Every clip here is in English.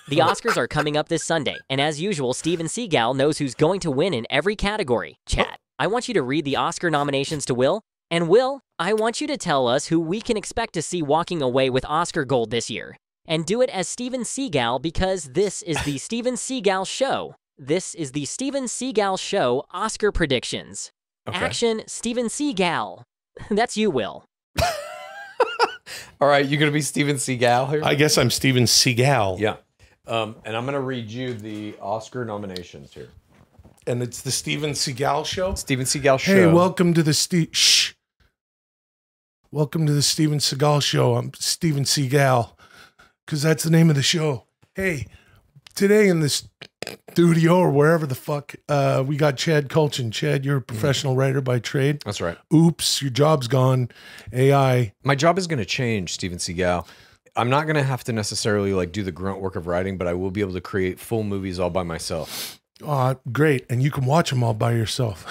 The Oscars are coming up this Sunday, and as usual, Steven Seagal knows who's going to win in every category. Chat, I want you to read the Oscar nominations to Will, and Will, I want you to tell us who we can expect to see walking away with Oscar gold this year. And do it as Steven Seagal because this is the Steven Seagal Show. This is the Steven Seagal Show Oscar predictions. Okay. Action, Steven Seagal. That's you, Will. All right, you going to be Steven Seagal here? I guess I'm Steven Seagal. Yeah. And I'm going to read you the Oscar nominations here. And it's the Steven Seagal Show? Steven Seagal Show. Hey, welcome to the Welcome to the Steven Seagal Show. I'm Steven Seagal, because that's the name of the show. Hey, today in this studio or wherever the fuck, we got Chad Kulchin. Chad, you're a professional writer by trade. That's right. Oops, your job's gone. AI. My job is going to change, Steven Seagal. I'm not going to have to necessarily like do the grunt work of writing, but I will be able to create full movies all by myself. Great. And you can watch them all by yourself.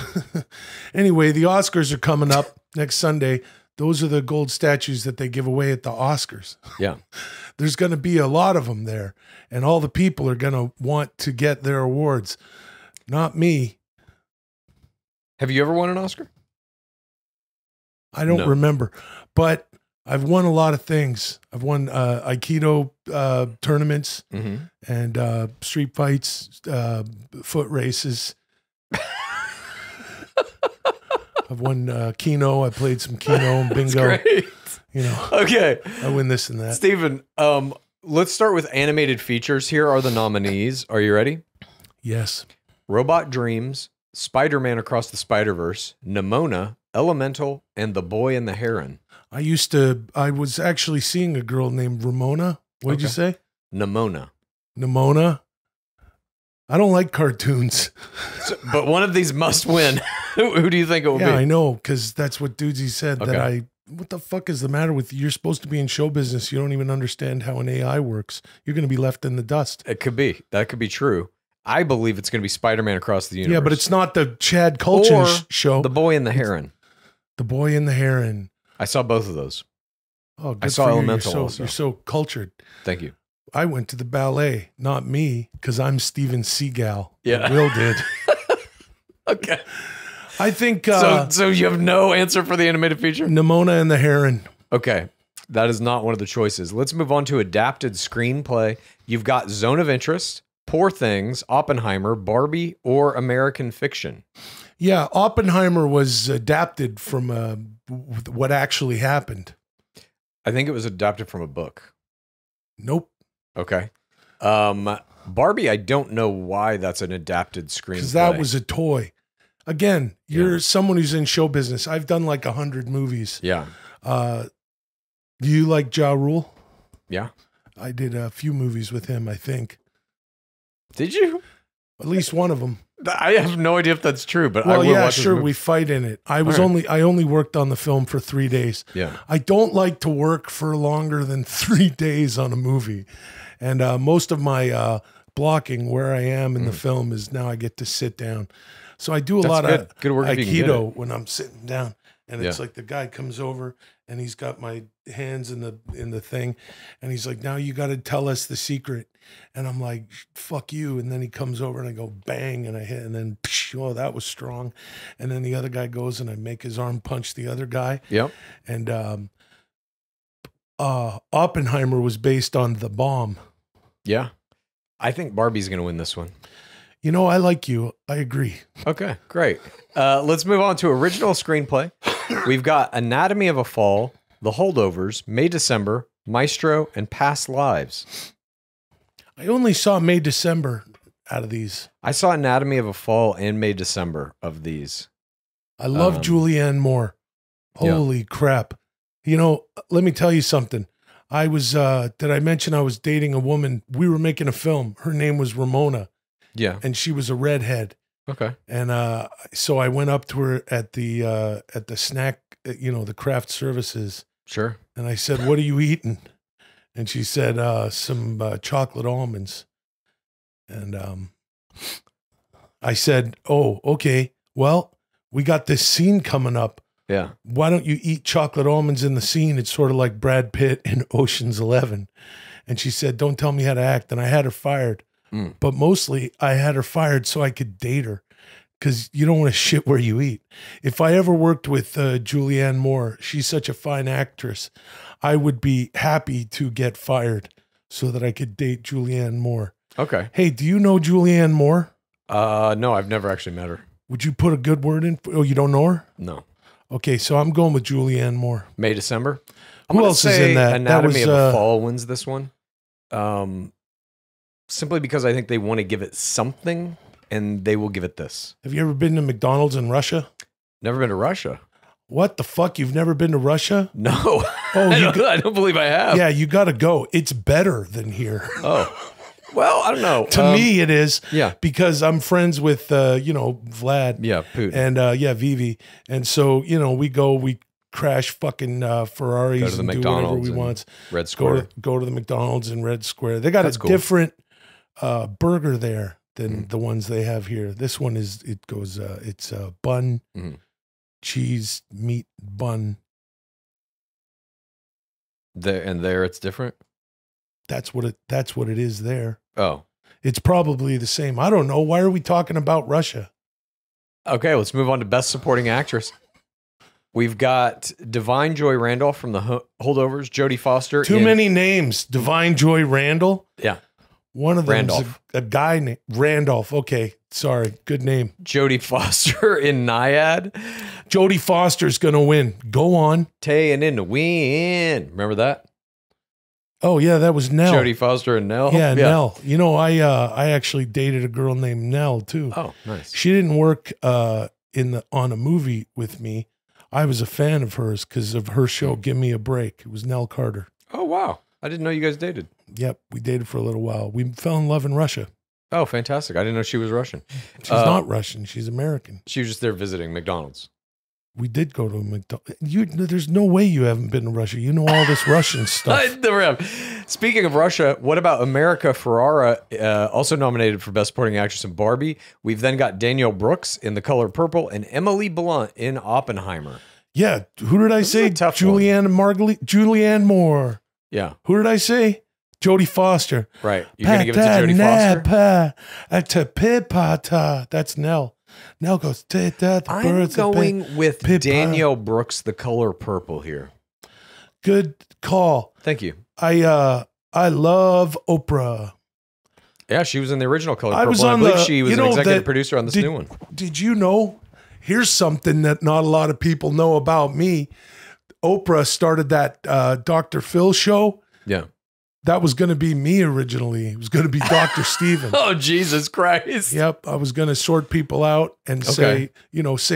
Anyway, the Oscars are coming up next Sunday. Those are the gold statues that they give away at the Oscars. Yeah. There's going to be a lot of them there, and all the people are going to want to get their awards. Not me. Have you ever won an Oscar? I don't remember, but I've won a lot of things. I've won Aikido tournaments and street fights, foot races. I've won Keno. I played some Keno and bingo. That's great. You know. Okay. I win this and that. Steven, let's start with animated features. Here are the nominees. Are you ready? Yes. Robot Dreams, Spider-Man Across the Spider-Verse, Nimona, Elemental, and The Boy and the Heron. I was actually seeing a girl named Ramona. What did you say? Nimona. Nimona? I don't like cartoons. But one of these must win. Who do you think it will be? Yeah, I know, because that's what Dudesy said. Okay. What the fuck is the matter with you? You're supposed to be in show business. You don't even understand how an AI works. You're going to be left in the dust. It could be. That could be true. I believe it's going to be Spider-Man Across the Universe. Yeah, but it's not the Chad Kulchin show. The Boy and the Heron. The Boy and the Heron. I saw both of those. Oh, good I saw for you. Elemental. You're so cultured. Thank you. I went to the ballet, not me, because I'm Steven Seagal. Yeah. Will did. Okay. I think... so you have no answer for the animated feature? Nimona and the Heron. Okay. That is not one of the choices. Let's move on to adapted screenplay. You've got Zone of Interest, Poor Things, Oppenheimer, Barbie, or American Fiction. Yeah, Oppenheimer was adapted from what actually happened. I think it was adapted from a book. Nope. Okay. Barbie, I don't know why that's an adapted screenplay. Because that was a toy. Again, you're someone who's in show business. I've done like 100 movies. Yeah. Do you like Ja Rule? Yeah. I did a few movies with him, I think. Did you? At least one of them. I have no idea if that's true, but well, I will yeah, watch sure. We fight in it. I only worked on the film for 3 days. Yeah. I don't like to work for longer than 3 days on a movie. And most of my blocking where I am in the film is now I get to sit down. So I do a lot of Aikido when I'm sitting down. And it's like the guy comes over and he's got my hands in the thing. And he's like, now you got to tell us the secret. And I'm like, fuck you. And then he comes over and I go bang and I hit. And then, oh, that was strong. And then the other guy goes and I make his arm punch the other guy. Yep. And Oppenheimer was based on The Bomb. Yeah. I think Barbie's going to win this one. You know, I like you. I agree. Okay, great. Let's move on to original screenplay. We've got Anatomy of a Fall, The Holdovers, May December, Maestro, and Past Lives. I only saw May December out of these. I saw Anatomy of a Fall and May December of these. I love Julianne Moore. Holy crap. You know, let me tell you something. I was, did I mention I was dating a woman? We were making a film. Her name was Ramona. Yeah. And she was a redhead. Okay. And so I went up to her at the snack, the craft services. Sure. And I said, what are you eating? And she said, some chocolate almonds. And I said, oh, okay. Well, we got this scene coming up. Yeah. Why don't you eat chocolate almonds in the scene? It's sort of like Brad Pitt in Ocean's 11. and she said, "Don't tell me how to act." And I had her fired. But mostly I had her fired so I could date her, because you don't want to shit where you eat. If I ever worked with Julianne Moore, she's such a fine actress, I would be happy to get fired so that I could date Julianne Moore. Okay. Hey, do you know Julianne Moore? No, I've never actually met her. Would you put a good word in? Oh, you don't know her? No. Okay, so I'm going with Julianne Moore. May, December. Who else is in that? Anatomy of a Fall wins this one. Simply because I think they want to give it something, and they will give it this. Have you ever been to McDonald's in Russia? Never been to Russia. What the fuck? You've never been to Russia? No. Oh, I don't believe I have. Yeah, you got to go. It's better than here. Oh. Well, I don't know. To me, it is. Yeah. Because I'm friends with, Vlad. Yeah, Putin. And, Vivi. And so, we crash fucking Ferraris go to the and McDonald's do whatever we want. Red Square. Go to the McDonald's in Red Square. They got a different burger there than the ones they have here. This one it's a bun, cheese, meat, bun. There it's different? That's what it is there. Oh. It's probably the same. I don't know. Why are we talking about Russia? Okay, let's move on to Best Supporting Actress. We've got Divine Joy Randolph from The Holdovers, Jodie Foster. Too many names. Divine Joy Randall. Yeah. One of them Randolph. is a guy named Randolph. Okay, sorry. Good name. Jodie Foster in Naiad. Jodie Foster's going to win. Go on. Tayin' in the wind. Remember that? Oh, yeah, that was Nell. Jodie Foster and Nell? Yeah, Nell. I actually dated a girl named Nell, too. Oh, nice. She didn't work on a movie with me. I was a fan of hers because of her show, Give Me a Break. It was Nell Carter. Oh, wow. I didn't know you guys dated. Yep, we dated for a little while. We fell in love in Russia. Oh, fantastic. I didn't know she was Russian. She's not Russian. She's American. She was just there visiting McDonald's. We did go to a McDonald's. There's no way you haven't been to Russia. You know all this Russian stuff. I never have. Speaking of Russia, what about America Ferrara, also nominated for Best Supporting Actress in Barbie? We've then got Danielle Brooks in The Color Purple and Emily Blunt in Oppenheimer. Yeah. Who did I say? Julianne Moore. Yeah. Who did I say? Jodie Foster. Right. You're going to give it to Jodie Foster? That's Nell. Nell goes, I'm going with Danielle Brooks, The Color Purple here. Good call. Thank you. I love Oprah. Yeah, she was in the original Color Purple. I believe she was an executive producer on this new one. Did you know? Here's something that not a lot of people know about me. Oprah started that Dr. Phil show. Yeah. That was going to be me originally. It was going to be Dr. Steven. Oh, Jesus Christ. Yep. I was going to sort people out and say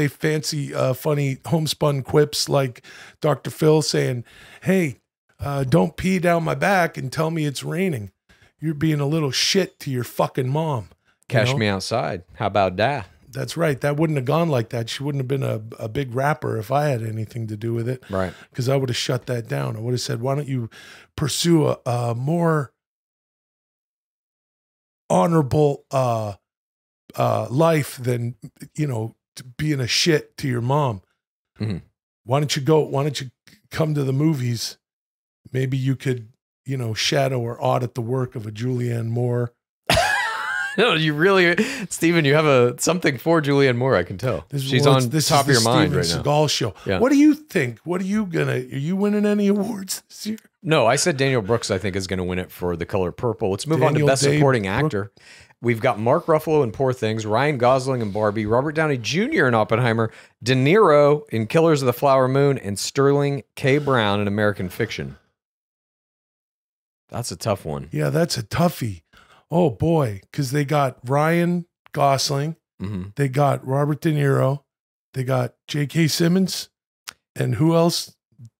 fancy, funny homespun quips like Dr. Phil saying, hey, don't pee down my back and tell me it's raining. You're being a little shit to your fucking mom. Cash me outside. How about that? That's right. That wouldn't have gone like that. She wouldn't have been a big rapper if I had anything to do with it. Right. Because I would have shut that down. I would have said, why don't you pursue a more honorable life than, being a shit to your mom. Mm-hmm. Why don't you come to the movies? Maybe you could, shadow or audit the work of a Julianne Moore. No, you really, Steven, you have something for Julianne Moore, I can tell. She's on top of your mind right now. Steven Seagal show. Yeah. What do you think? Are you winning any awards this year? No, I said Daniel Brooks, I think, is going to win it for The Color Purple. Let's move on to Best Supporting Actor. We've got Mark Ruffalo in Poor Things, Ryan Gosling in Barbie, Robert Downey Jr. in Oppenheimer, De Niro in Killers of the Flower Moon, and Sterling K. Brown in American Fiction. That's a tough one. Yeah, that's a toughie. Oh, boy, because they got Ryan Gosling, they got Robert De Niro, they got J.K. Simmons, and who else?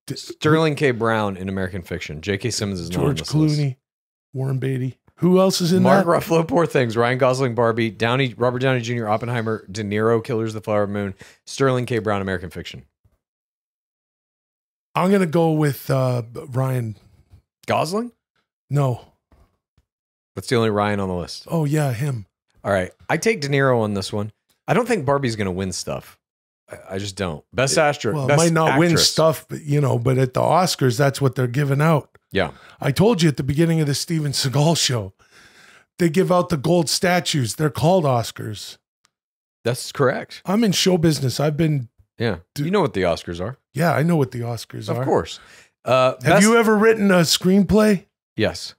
Sterling K. Brown in American Fiction. J.K. Simmons is not on this George Clooney, list. Warren Beatty. Who else is in Mark that? Ruffalo, Poor Things, Ryan Gosling, Barbie, Robert Downey Jr., Oppenheimer, De Niro, Killers of the Flower Moon, Sterling K. Brown, American Fiction. I'm going to go with Ryan. Gosling? No. That's the only Ryan on the list. Oh, yeah, him. All right. I take De Niro on this one. I don't think Barbie's going to win stuff. I just don't. Best actress. Well, it might not win stuff, but at the Oscars, that's what they're giving out. Yeah. I told you at the beginning of the Steven Seagal show, they give out the gold statues. They're called Oscars. That's correct. I'm in show business. I've been... Yeah. You know what the Oscars are. Yeah, I know what the Oscars are. Of course. Have you ever written a screenplay? Yes.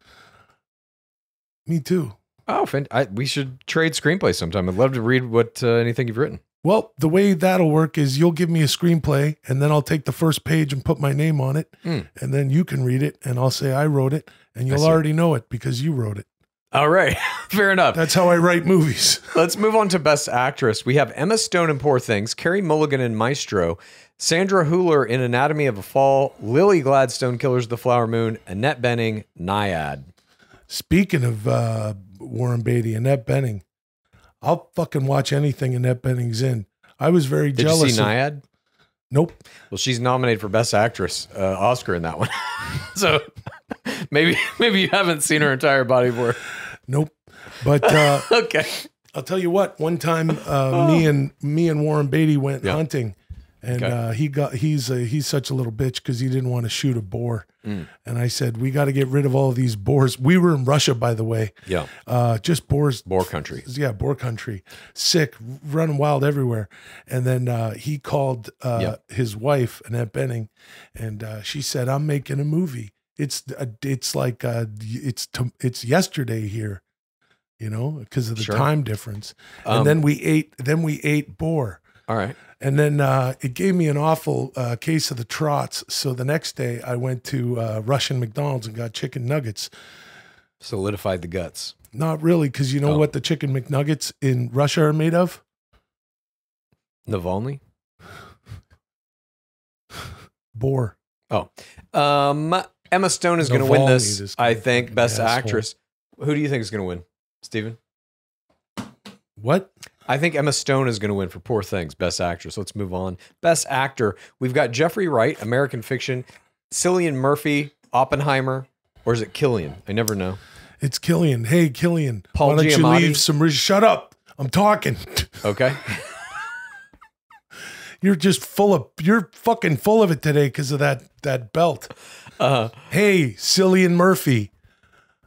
Me too. Oh, we should trade screenplays sometime. I'd love to read what anything you've written. Well, the way that'll work is you'll give me a screenplay, and then I'll take the first page and put my name on it, and then you can read it, and I'll say I wrote it, and you'll already know it because you wrote it. All right. Fair enough. That's how I write movies. Let's move on to Best Actress. We have Emma Stone in Poor Things, Carey Mulligan in Maestro, Sandra Hüller in Anatomy of a Fall, Lily Gladstone, Killers of the Flower Moon, Annette Bening, Naiad. Speaking of Warren Beatty, Annette Bening, I'll fucking watch anything Annette Bening's in. I was very jealous. Did you see Naiad? Nope. Well, she's nominated for Best Actress Oscar in that one. So maybe you haven't seen her entire body of work. Nope. But okay. I'll tell you what. One time, me and Warren Beatty went hunting, and he's such a little bitch because he didn't want to shoot a boar. And I said, we got to get rid of all of these boars. We were in Russia, by the way. Yeah. Just boars. Boar country. Yeah, boar country. Sick, running wild everywhere. And then he called his wife, Annette Bening, and she said, I'm making a movie. It's yesterday here, you know, because of the time difference. And then we ate boar. All right. And then it gave me an awful case of the trots. So the next day I went to Russian McDonald's and got chicken nuggets. Solidified the guts. Not really, because you know what the chicken McNuggets in Russia are made of? Navalny? Boar. Oh. Emma Stone is going to win this, I think, Best Actress. Who do you think is going to win? Steven? What? I think Emma Stone is going to win for Poor Things, Best Actress. Let's move on. Best Actor. We've got Jeffrey Wright, American Fiction, Cillian Murphy, Oppenheimer, or is it Killian? I never know. It's Killian. Hey, Killian. Paul why don't Giamatti? you leave some... Shut up. I'm talking. Okay. You're fucking full of it today because of that belt. Hey, Cillian Murphy.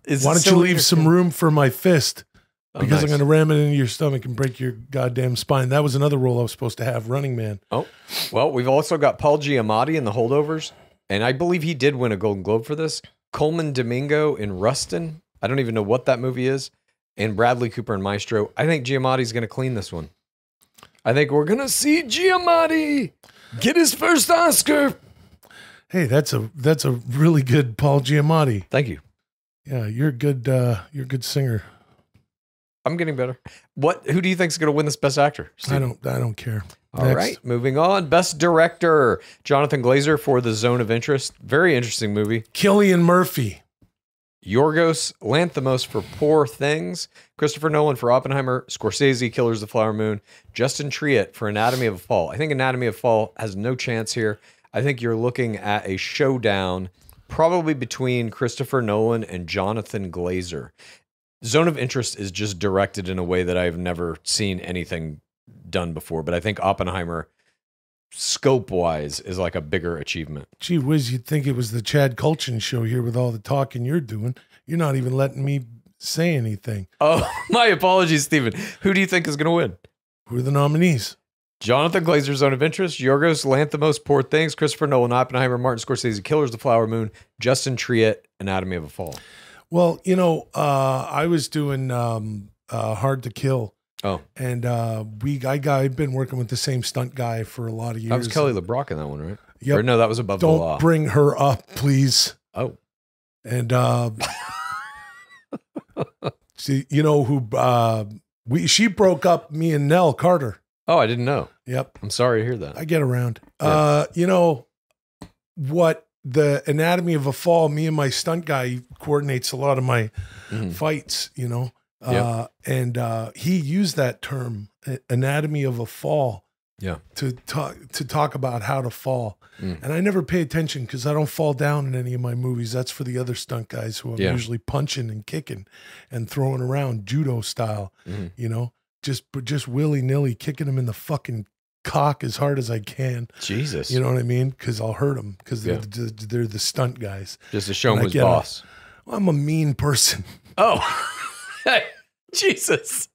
Why don't you leave some room for my fist? Because I'm going to ram it into your stomach and break your goddamn spine. That was another role I was supposed to have, Running Man. Oh, well, we've also got Paul Giamatti in The Holdovers, and I believe he did win a Golden Globe for this. Coleman Domingo in Rustin. I don't even know what that movie is. And Bradley Cooper in Maestro. I think Giamatti's going to clean this one. I think we're going to see Giamatti get his first Oscar. Hey, that's a really good Paul Giamatti. Thank you. Yeah, you're a good singer. I'm getting better. Who do you think is going to win this Best Actor? Steve? I don't care. All right, moving on. Best Director, Jonathan Glazer for The Zone of Interest. Very interesting movie. Cillian Murphy. Yorgos Lanthimos for Poor Things. Christopher Nolan for Oppenheimer. Scorsese, Killers of the Flower Moon. Justin Triet for Anatomy of a Fall. I think Anatomy of a Fall has no chance here. I think you're looking at a showdown probably between Christopher Nolan and Jonathan Glazer. Zone of Interest is just directed in a way that I've never seen anything done before, but I think Oppenheimer, scope-wise, is like a bigger achievement. Gee whiz, you'd think it was the Chad Kultgen show here with all the talking you're doing. You're not even letting me say anything. Oh, my apologies, Steven. Who do you think is going to win? Who are the nominees? Jonathan Glazer, Zone of Interest, Yorgos Lanthimos, Poor Things, Christopher Nolan, Oppenheimer, Martin Scorsese, Killers of the Flower Moon, Justin Triet, Anatomy of a Fall. Well, you know, I was doing Hard to Kill. Oh. And I've been working with the same stunt guy for a lot of years. That was Kelly LeBrock in that one, right? Yep. Or no, that was Above the Law. Don't bring her up, please. Oh. And see, you know who she broke up me and Nell Carter. Oh, I didn't know. Yep. I'm sorry to hear that. I get around. Yeah. You know what? The Anatomy of a Fall, me and my stunt guy coordinates a lot of my fights, you know. And he used that term, Anatomy of a Fall, to talk about how to fall. And I never pay attention because I don't fall down in any of my movies. That's for the other stunt guys who I'm usually punching and kicking and throwing around judo style, you know, just willy-nilly kicking them in the fucking cock as hard as I can. Jesus. You know what I mean? Because I'll hurt them because they're the stunt guys. Just to show him who's boss. I'm a mean person. Oh, Jesus.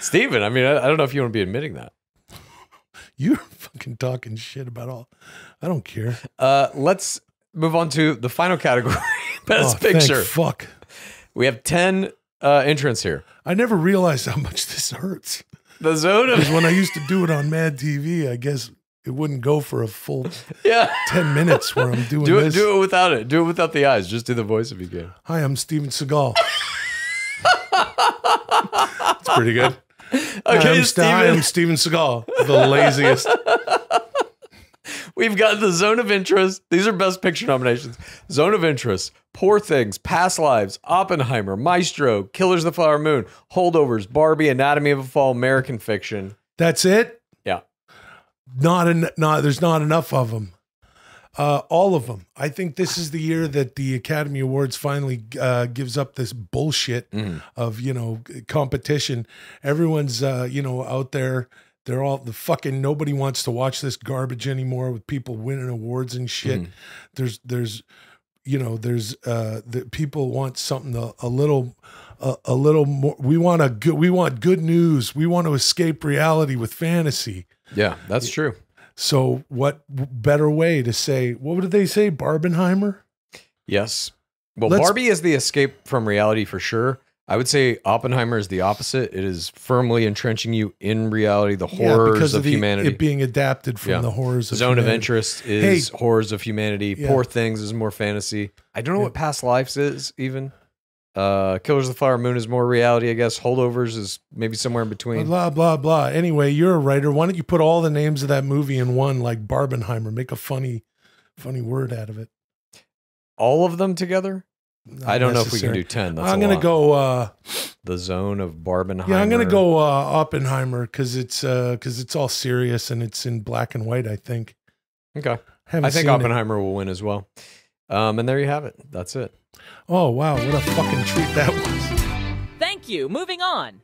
Steven, I mean, I don't know if you want to be admitting that. You're fucking talking shit about all. I don't care. Let's move on to the final category. Best Picture. Fuck. We have 10 entrants here. I never realized how much this hurts. The zone of... Because when I used to do it on Mad TV, I guess it wouldn't go for a full 10 minutes where I'm doing this. Do it without it. Do it without the eyes. Just do the voice if you can. Hi, I'm Steven Seagal. It's pretty good. Okay, I'm Steven Seagal, the laziest. We've got the Zone of Interest. These are Best Picture nominations. Zone of Interest, Poor Things, Past Lives, Oppenheimer, Maestro, Killers of the Flower Moon, Holdovers, Barbie, Anatomy of a Fall, American Fiction. That's it? Yeah. There's not enough of them. All of them. I think this is the year that the Academy Awards finally gives up this bullshit of, competition. Everyone's, out there. They're all the fucking, nobody wants to watch this garbage anymore with people winning awards and shit. There's the people want something a little more. We want good news. We want to escape reality with fantasy. Yeah, that's true. So what better way to say, what did they say? Barbenheimer? Yes. Well, Barbie is the escape from reality for sure. I would say Oppenheimer is the opposite. It is firmly entrenching you in reality, the horrors of humanity. It being adapted from the horrors of Zone humanity. of Interest is horrors of humanity. Poor Things is more fantasy. I don't know what Past Lives is even. Killers of the Flower Moon is more reality, I guess. Holdovers is maybe somewhere in between. Blah, blah, blah. Anyway, you're a writer. Why don't you put all the names of that movie in one, like Barbenheimer? Make a funny word out of it. All of them together? Not I don't know necessary. if we can do 10. That's I'm going to go... the Zone of Barbenheimer. Yeah, I'm going to go Oppenheimer because it's all serious and it's in black and white, I think. Okay. I think Oppenheimer will win as well. And there you have it. That's it. Oh, wow. What a fucking treat that was. Thank you. Moving on.